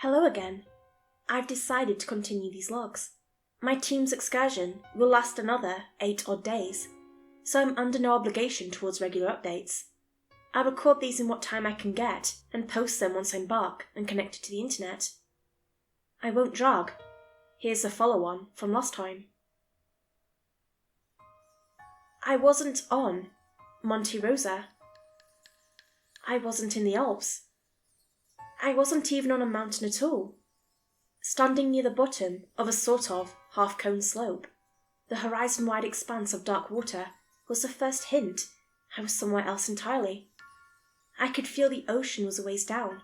Hello again. I've decided to continue these logs. My team's excursion will last another 8 odd days, so I'm under no obligation towards regular updates. I'll record these in what time I can get and post them once I'm back and connected to the internet. I won't drag. Here's a follow-on from last time. I wasn't on Monte Rosa. I wasn't in the Alps. I wasn't even on a mountain at all. Standing near the bottom of a sort of half-cone slope, the horizon-wide expanse of dark water was the first hint I was somewhere else entirely. I could feel the ocean was a ways down,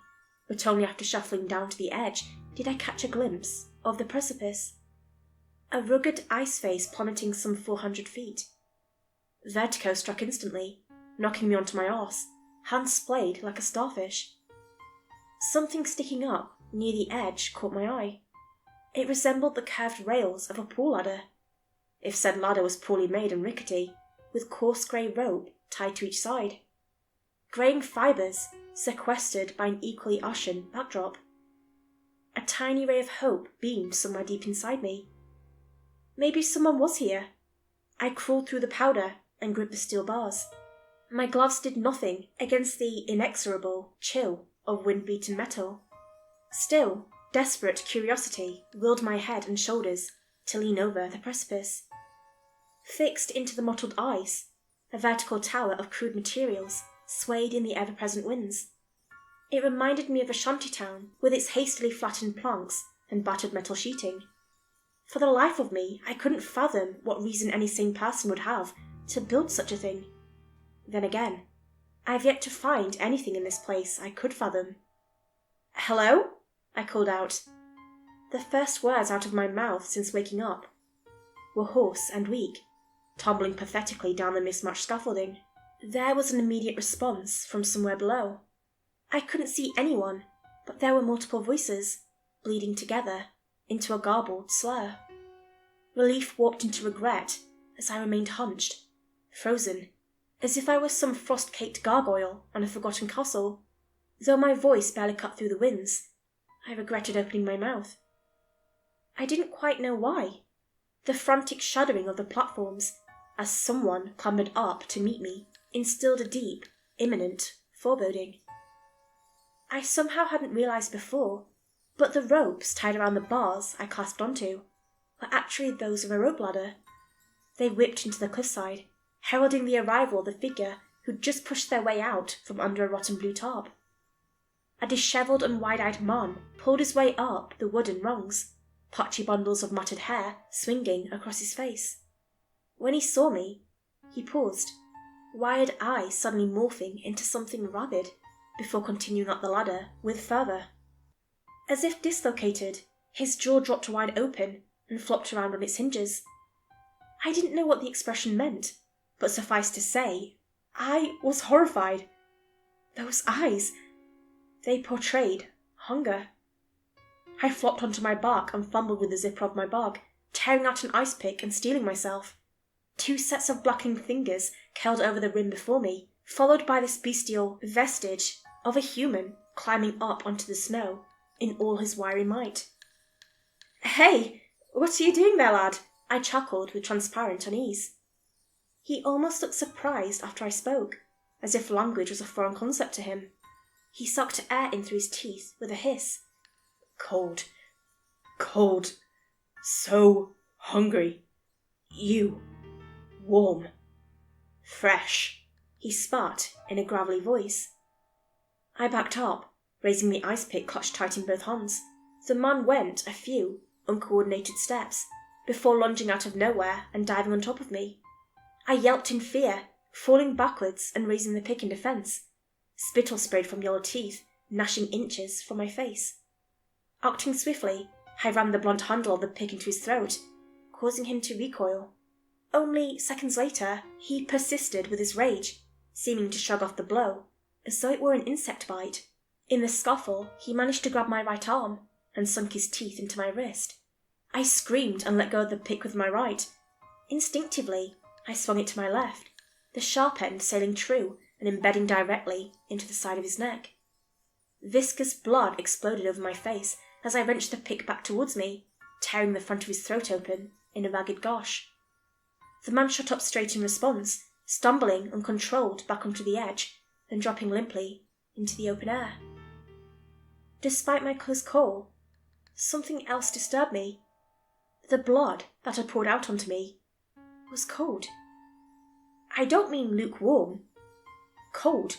but only after shuffling down to the edge did I catch a glimpse of the precipice. A rugged ice face plummeting some 400 feet. Vertigo struck instantly, knocking me onto my arse, hands splayed like a starfish. Something sticking up near the edge caught my eye. It resembled the curved rails of a pool ladder, if said ladder was poorly made and rickety, with coarse grey rope tied to each side. Greying fibres sequestered by an equally ashen backdrop. A tiny ray of hope beamed somewhere deep inside me. Maybe someone was here. I crawled through the powder and gripped the steel bars. My gloves did nothing against the inexorable chill of wind-beaten metal. Still, desperate curiosity willed my head and shoulders to lean over the precipice. Fixed into the mottled ice, a vertical tower of crude materials swayed in the ever-present winds. It reminded me of a shantytown with its hastily flattened planks and battered metal sheeting. For the life of me, I couldn't fathom what reason any sane person would have to build such a thing. Then again, I've yet to find anything in this place I could fathom. "Hello?" I called out. The first words out of my mouth since waking up were hoarse and weak, tumbling pathetically down the mismatched scaffolding. There was an immediate response from somewhere below. I couldn't see anyone, but there were multiple voices, bleeding together into a garbled slur. Relief warped into regret as I remained hunched, frozen, as if I was some frost-caked gargoyle on a forgotten castle. Though my voice barely cut through the winds, I regretted opening my mouth. I didn't quite know why. The frantic shuddering of the platforms as someone clambered up to meet me instilled a deep, imminent foreboding. I somehow hadn't realized before, but the ropes tied around the bars I clasped onto were actually those of a rope ladder. They whipped into the cliffside, heralding the arrival of the figure who'd just pushed their way out from under a rotten blue tarp. A dishevelled and wide-eyed man pulled his way up the wooden rungs, patchy bundles of matted hair swinging across his face. When he saw me, he paused, wired eyes suddenly morphing into something rabid, before continuing up the ladder with fervour. As if dislocated, his jaw dropped wide open and flopped around on its hinges. I didn't know what the expression meant, but suffice to say, I was horrified. Those eyes, they portrayed hunger. I flopped onto my back and fumbled with the zipper of my bag, tearing out an ice pick and steeling myself. 2 sets of blackening fingers curled over the rim before me, followed by this bestial vestige of a human climbing up onto the snow in all his wiry might. "Hey, what are you doing there, lad?" I chuckled with transparent unease. He almost looked surprised after I spoke, as if language was a foreign concept to him. He sucked air in through his teeth with a hiss. Cold. So hungry. You. Warm. Fresh," he spat in a gravelly voice. I backed up, raising the ice pick clutched tight in both hands. The man went a few uncoordinated steps before lunging out of nowhere and diving on top of me. I yelped in fear, falling backwards and raising the pick in defence. Spittle sprayed from yellow teeth, gnashing inches from my face. Acting swiftly, I rammed the blunt handle of the pick into his throat, causing him to recoil. Only seconds later, he persisted with his rage, seeming to shrug off the blow, as though it were an insect bite. In the scuffle, he managed to grab my right arm and sunk his teeth into my wrist. I screamed and let go of the pick with my right. Instinctively, I swung it to my left, the sharp end sailing true and embedding directly into the side of his neck. Viscous blood exploded over my face as I wrenched the pick back towards me, tearing the front of his throat open in a ragged gash. The man shot up straight in response, stumbling uncontrolled back onto the edge and dropping limply into the open air. Despite my close call, something else disturbed me. The blood that had poured out onto me was cold. I don't mean lukewarm. Cold,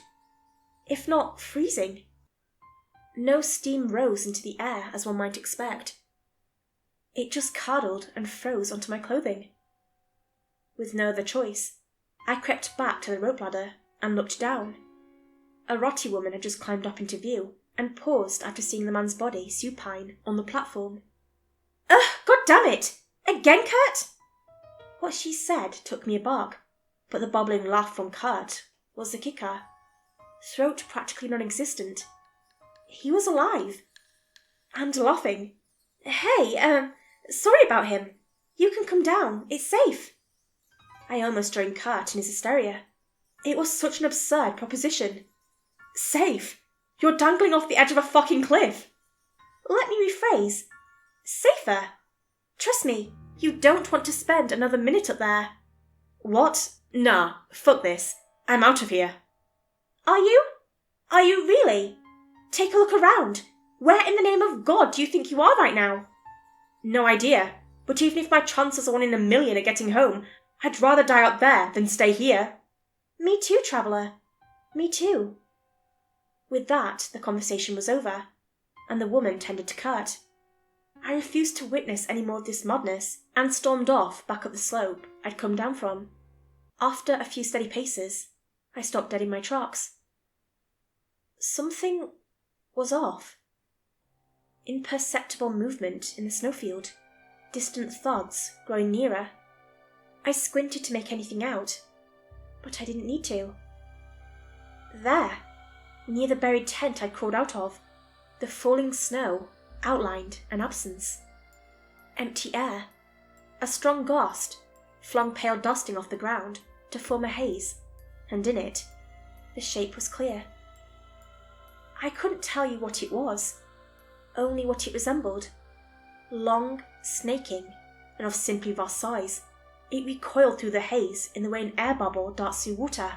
if not freezing. No steam rose into the air as one might expect. It just curdled and froze onto my clothing. With no other choice, I crept back to the rope ladder and looked down. A rotty woman had just climbed up into view and paused after seeing the man's body supine on the platform. "Ugh, God damn it! Again, Kurt?" What she said took me aback, but the bubbling laugh from Kurt was the kicker. Throat practically non-existent. He was alive. And laughing. "Hey, sorry about him. You can come down. It's safe." I almost joined Kurt in his hysteria. It was such an absurd proposition. Safe? You're dangling off the edge of a fucking cliff. Let me rephrase. Safer. Trust me, you don't want to spend another minute up there. What? Nah, fuck this. I'm out of here. Are you? Are you really? Take a look around. Where in the name of God do you think you are right now? No idea, but even if my chances are 1 in a million of getting home, I'd rather die out there than stay here. Me too, traveller. Me too. With that, the conversation was over, and the woman tended to Kurt. I refused to witness any more of this madness, and stormed off back up the slope I'd come down from. After a few steady paces, I stopped dead in my tracks. Something was off. Imperceptible movement in the snowfield, distant thuds growing nearer. I squinted to make anything out, but I didn't need to. There, near the buried tent I'd crawled out of, the falling snow outlined an absence. Empty air. A strong gust flung pale dusting off the ground to form a haze, and in it, the shape was clear. I couldn't tell you what it was, only what it resembled. Long, snaking, and of simply vast size, it recoiled through the haze in the way an air bubble darts through water.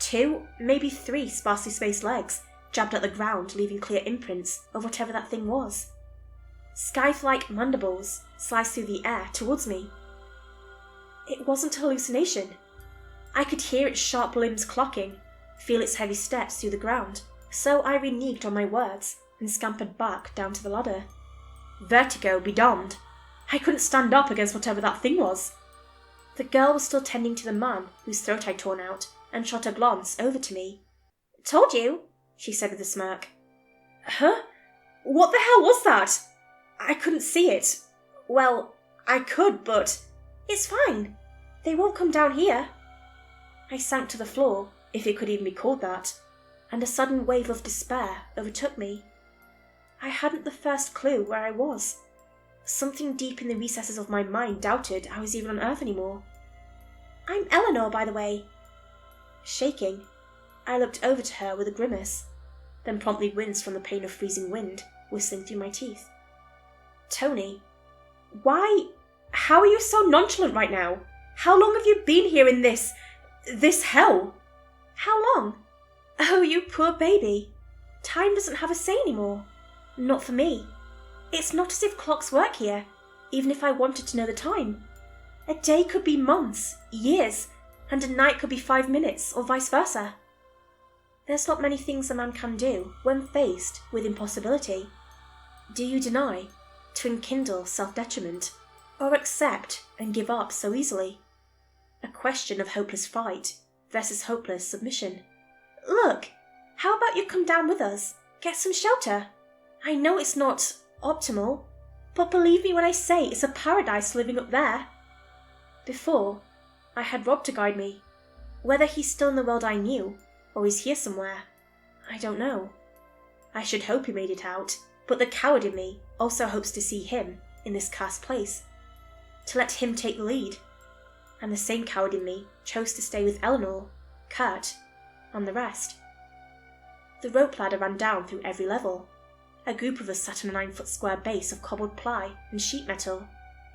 2, maybe 3 sparsely spaced legs jabbed at the ground, leaving clear imprints of whatever that thing was. Scythe-like mandibles sliced through the air towards me. It wasn't a hallucination. I could hear its sharp limbs clocking, feel its heavy steps through the ground, so I reneged on my words and scampered back down to the ladder. Vertigo be damned. I couldn't stand up against whatever that thing was. The girl was still tending to the man whose throat I'd torn out, and shot a glance over to me. "Told you," she said with a smirk. "Huh? What the hell was that? I couldn't see it. Well, I could, but it's fine. They won't come down here." I sank to the floor, if it could even be called that, and a sudden wave of despair overtook me. I hadn't the first clue where I was. Something deep in the recesses of my mind doubted I was even on Earth anymore. "I'm Eleanor, by the way." Shaking, I looked over to her with a grimace, then promptly winced from the pain of freezing wind whistling through my teeth. "Tony, how are you so nonchalant right now? How long have you been here in this hell?" "How long? Oh, you poor baby. Time doesn't have a say anymore. Not for me. It's not as if clocks work here, even if I wanted to know the time. A day could be months, years, and a night could be 5 minutes, or vice versa. There's not many things a man can do when faced with impossibility. Do you deny, to enkindle self-detriment, or accept and give up so easily? A question of hopeless fight versus hopeless submission. Look, how about you come down with us, get some shelter? I know it's not optimal, but believe me when I say it's a paradise living up there. Before, I had Rob to guide me. Whether he's still in the world I knew, or he's here somewhere, I don't know. I should hope he made it out, but the coward in me also hopes to see him in this cursed place, to let him take the lead. And the same coward in me chose to stay with Eleanor, Kurt, and the rest. The rope ladder ran down through every level, A group of us sat on a 9-foot square base of cobbled ply and sheet metal,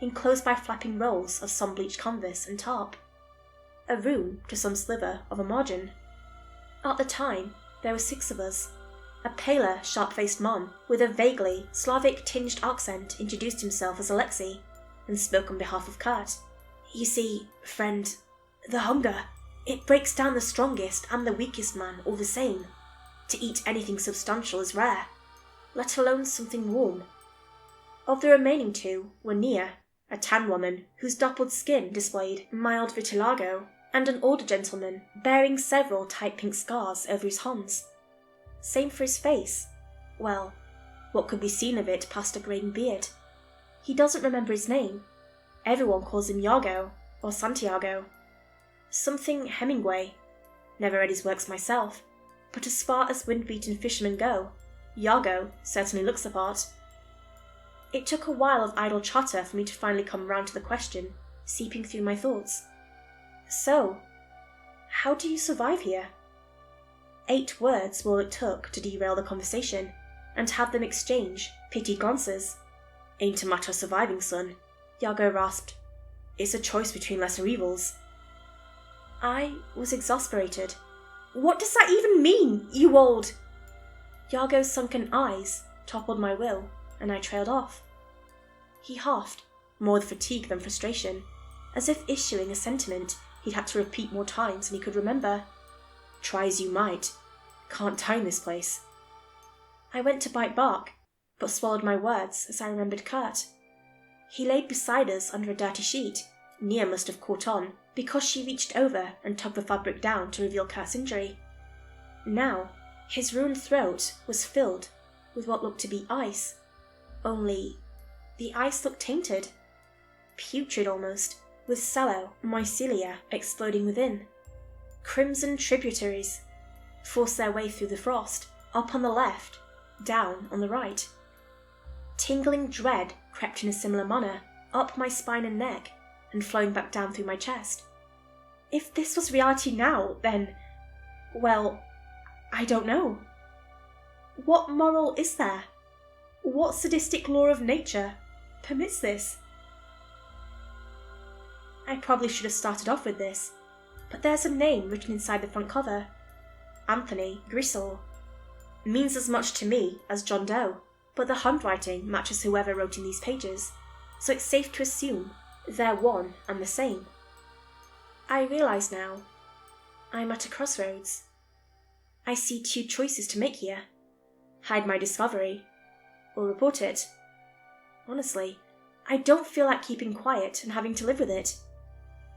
enclosed by flapping rolls of sun-bleached canvas and tarp. A room to some sliver of a margin. At the time, there were 6 of us. A paler, sharp-faced man with a vaguely Slavic-tinged accent introduced himself as Alexei and spoke on behalf of Kurt. "You see, friend, the hunger, it breaks down the strongest and the weakest man all the same. To eat anything substantial is rare, let alone something warm." Of the remaining 2 were Nia, a tan woman whose dappled skin displayed mild vitiligo, and an older gentleman bearing several tight pink scars over his hands. Same for his face. Well, what could be seen of it past a greying beard? He doesn't remember his name. Everyone calls him Iago or Santiago. Something Hemingway. Never read his works myself, but as far as wind-beaten fishermen go, Iago certainly looks the part. It took a while of idle chatter for me to finally come round to the question, seeping through my thoughts. "So, how do you survive here?" 8 words were all it took to derail the conversation, and have them exchange pity glances. "Ain't a matter of surviving, son," Iago rasped. "It's a choice between lesser evils." I was exasperated. "What does that even mean, you old—" Iago's sunken eyes toppled my will, and I trailed off. He huffed, more with fatigue than frustration, as if issuing a sentiment he'd had to repeat more times than he could remember. "Try as you might, can't time this place." I went to bite bark, but swallowed my words as I remembered Kurt. He laid beside us under a dirty sheet. Nia must have caught on, because she reached over and tugged the fabric down to reveal Kurt's injury. Now, his ruined throat was filled with what looked to be ice. Only, the ice looked tainted. Putrid almost, with sallow mycelia exploding within. Crimson tributaries forced their way through the frost, up on the left, down on the right. Tingling dread crept in a similar manner, up my spine and neck, and flowing back down through my chest. If this was reality now, then, well, I don't know. What moral is there? What sadistic law of nature permits this? I probably should have started off with this, but there's a name written inside the front cover. Anthony Grisel. Means as much to me as John Doe, but the handwriting matches whoever wrote in these pages, so it's safe to assume they're one and the same. I realise now, I'm at a crossroads. I see 2 choices to make here. Hide my discovery, or report it. Honestly, I don't feel like keeping quiet and having to live with it.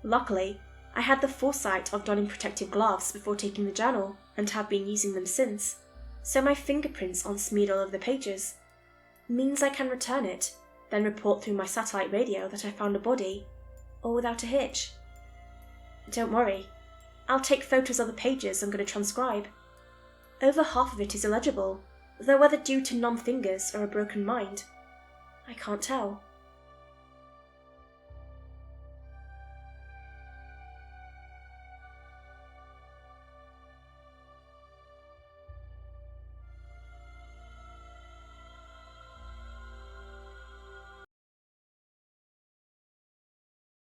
Luckily, I had the foresight of donning protective gloves before taking the journal, and have been using them since, so my fingerprints aren't smeared all over the pages. Means I can return it, then report through my satellite radio that I found a body, all without a hitch. Don't worry, I'll take photos of the pages I'm going to transcribe. Over half of it is illegible, though whether due to numb fingers or a broken mind, I can't tell.